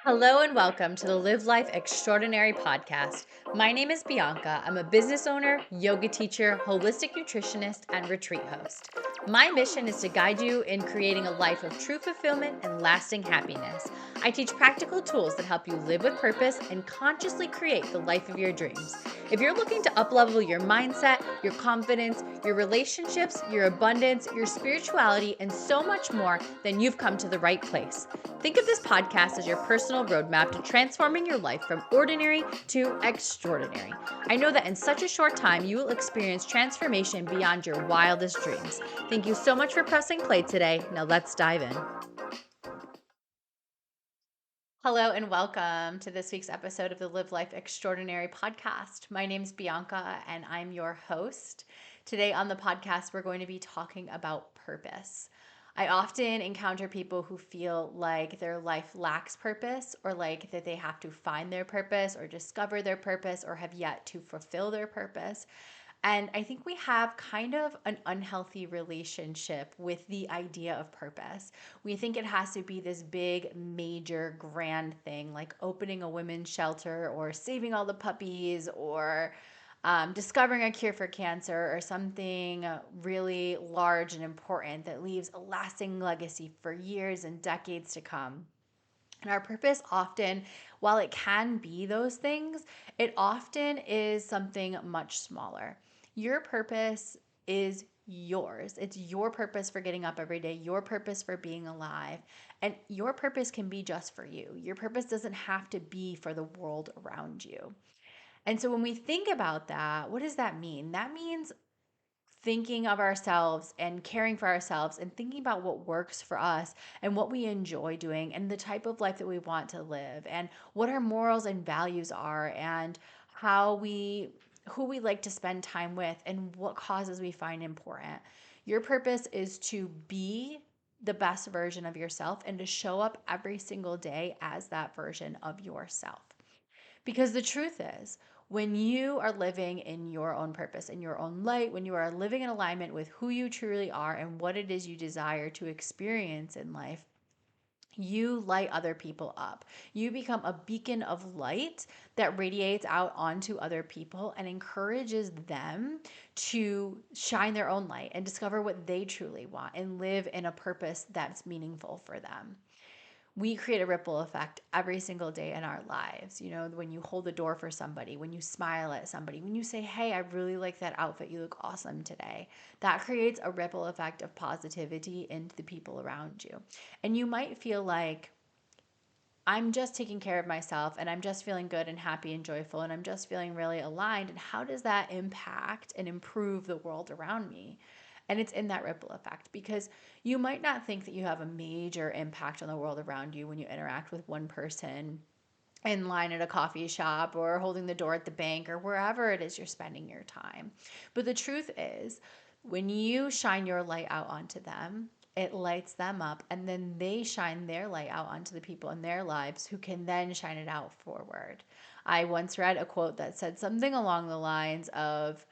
Hello and welcome to the Live Life Extraordinary podcast. My name is Bianca. I'm a business owner, yoga teacher, holistic nutritionist, and retreat host. My mission is to guide you in creating a life of true fulfillment and lasting happiness. I teach practical tools that help you live with purpose and consciously create the life of your dreams. If you're looking to uplevel your mindset, your confidence, your relationships, your abundance, your spirituality, and so much more, then you've come to the right place. Think of this podcast as your personal roadmap to transforming your life from ordinary to extraordinary. I know that in such a short time, you will experience transformation beyond your wildest dreams. Thank you so much for pressing play today. Now let's dive in. Hello and welcome to this week's episode of the Live Life Extraordinary podcast. My name's Bianca and I'm your host. Today on the podcast, we're going to be talking about purpose. I often encounter people who feel like their life lacks purpose or like that they have to find their purpose or discover their purpose or have yet to fulfill their purpose. And I think we have kind of an unhealthy relationship with the idea of purpose. We think it has to be this big, major, grand thing like opening a women's shelter or saving all the puppies or discovering a cure for cancer or something really large and important that leaves a lasting legacy for years and decades to come. And our purpose often, while it can be those things, it often is something much smaller. Your purpose is yours. It's your purpose for getting up every day, your purpose for being alive. And your purpose can be just for you. Your purpose doesn't have to be for the world around you. And so when we think about that, what does that mean? That means thinking of ourselves and caring for ourselves and thinking about what works for us and what we enjoy doing and the type of life that we want to live and what our morals and values are and how we who we like to spend time with and what causes we find important. Your purpose is to be the best version of yourself and to show up every single day as that version of yourself. Because the truth is, when you are living in your own purpose, in your own light, when you are living in alignment with who you truly are and what it is you desire to experience in life, you light other people up. You become a beacon of light that radiates out onto other people and encourages them to shine their own light and discover what they truly want and live in a purpose that's meaningful for them. We create a ripple effect every single day in our lives. You know, when you hold the door for somebody, when you smile at somebody, when you say, "Hey, I really like that outfit. You look awesome today." That creates a ripple effect of positivity into the people around you. And you might feel like, I'm just taking care of myself and I'm just feeling good and happy and joyful and I'm just feeling really aligned. And how does that impact and improve the world around me? And it's in that ripple effect because you might not think that you have a major impact on the world around you when you interact with one person in line at a coffee shop or holding the door at the bank or wherever it is you're spending your time. But the truth is, when you shine your light out onto them, it lights them up, and then they shine their light out onto the people in their lives who can then shine it out forward. I once read a quote that said something along the lines of,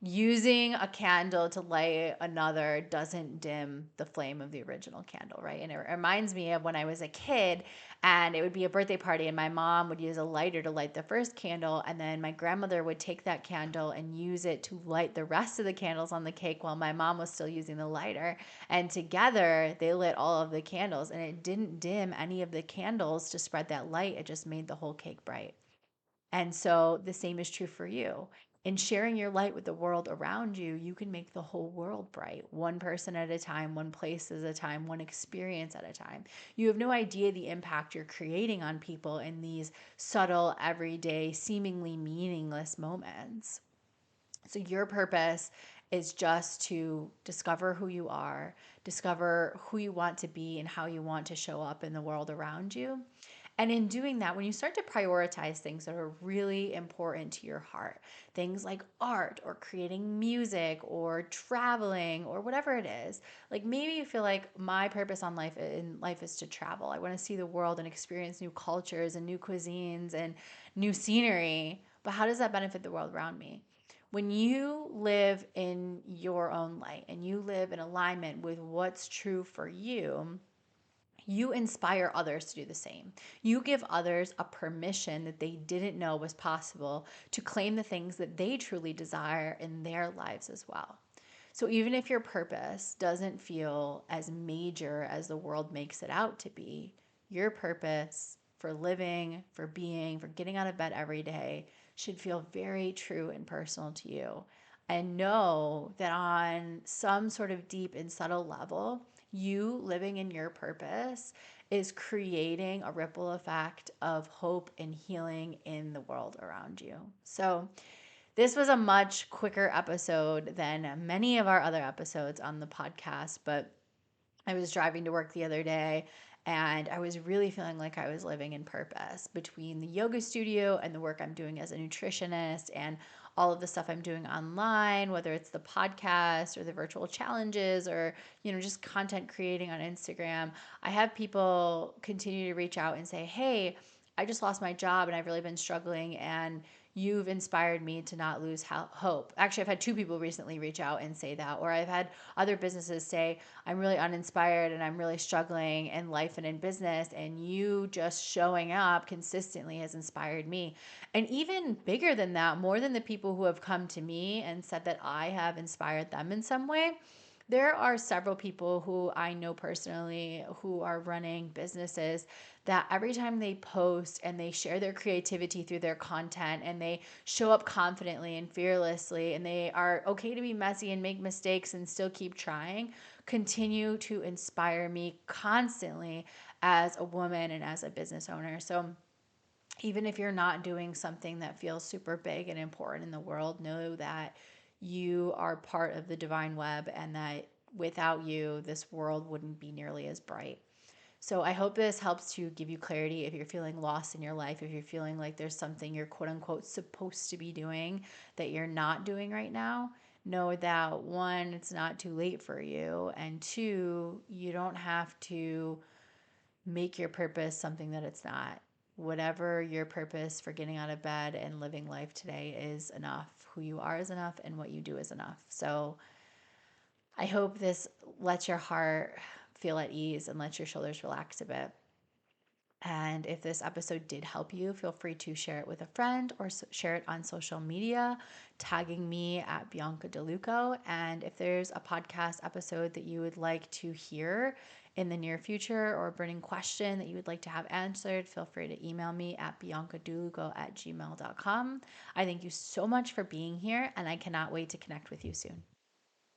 using a candle to light another doesn't dim the flame of the original candle, right? And it reminds me of when I was a kid and it would be a birthday party and my mom would use a lighter to light the first candle and then my grandmother would take that candle and use it to light the rest of the candles on the cake while my mom was still using the lighter. And together they lit all of the candles and it didn't dim any of the candles to spread that light. It just made the whole cake bright. And so the same is true for you. In sharing your light with the world around you, you can make the whole world bright, one person at a time, one place at a time, one experience at a time. You have no idea the impact you're creating on people in these subtle, everyday, seemingly meaningless moments. So, your purpose is just to discover who you are, discover who you want to be, and how you want to show up in the world around you. And in doing that, when you start to prioritize things that are really important to your heart, things like art or creating music or traveling or whatever it is, like maybe you feel like my purpose on life is to travel. I want to see the world and experience new cultures and new cuisines and new scenery. But how does that benefit the world around me? When you live in your own light and you live in alignment with what's true for you, you inspire others to do the same. You give others a permission that they didn't know was possible to claim the things that they truly desire in their lives as well. So even if your purpose doesn't feel as major as the world makes it out to be, your purpose for living, for being, for getting out of bed every day should feel very true and personal to you. And know that on some sort of deep and subtle level, you living in your purpose is creating a ripple effect of hope and healing in the world around you. So, this was a much quicker episode than many of our other episodes on the podcast, but I was driving to work the other day and I was really feeling like I was living in purpose between the yoga studio and the work I'm doing as a nutritionist and all of the stuff I'm doing online, whether it's the podcast or the virtual challenges or, just content creating on Instagram. I have people continue to reach out and say, "Hey, I just lost my job and I've really been struggling and you've inspired me to not lose hope." Actually, I've had two people recently reach out and say that, or I've had other businesses say, "I'm really uninspired and I'm really struggling in life and in business, and you just showing up consistently has inspired me." And even bigger than that, more than the people who have come to me and said that I have inspired them in some way, there are several people who I know personally who are running businesses that every time they post and they share their creativity through their content and they show up confidently and fearlessly and they are okay to be messy and make mistakes and still keep trying, continue to inspire me constantly as a woman and as a business owner. So even if you're not doing something that feels super big and important in the world, know that you are part of the divine web and that without you, this world wouldn't be nearly as bright. So I hope this helps to give you clarity if you're feeling lost in your life, if you're feeling like there's something you're quote unquote supposed to be doing that you're not doing right now. Know that one, it's not too late for you, and two, you don't have to make your purpose something that it's not. Whatever your purpose for getting out of bed and living life today is enough. Who you are is enough, and what you do is enough. So I hope this lets your heart feel at ease and lets your shoulders relax a bit. And if this episode did help you, feel free to share it with a friend or share it on social media, tagging me at Bianca DeLuco. And if there's a podcast episode that you would like to hear in the near future or a burning question that you would like to have answered, feel free to email me at biancadeluco@gmail.com. I thank you so much for being here, and I cannot wait to connect with you soon.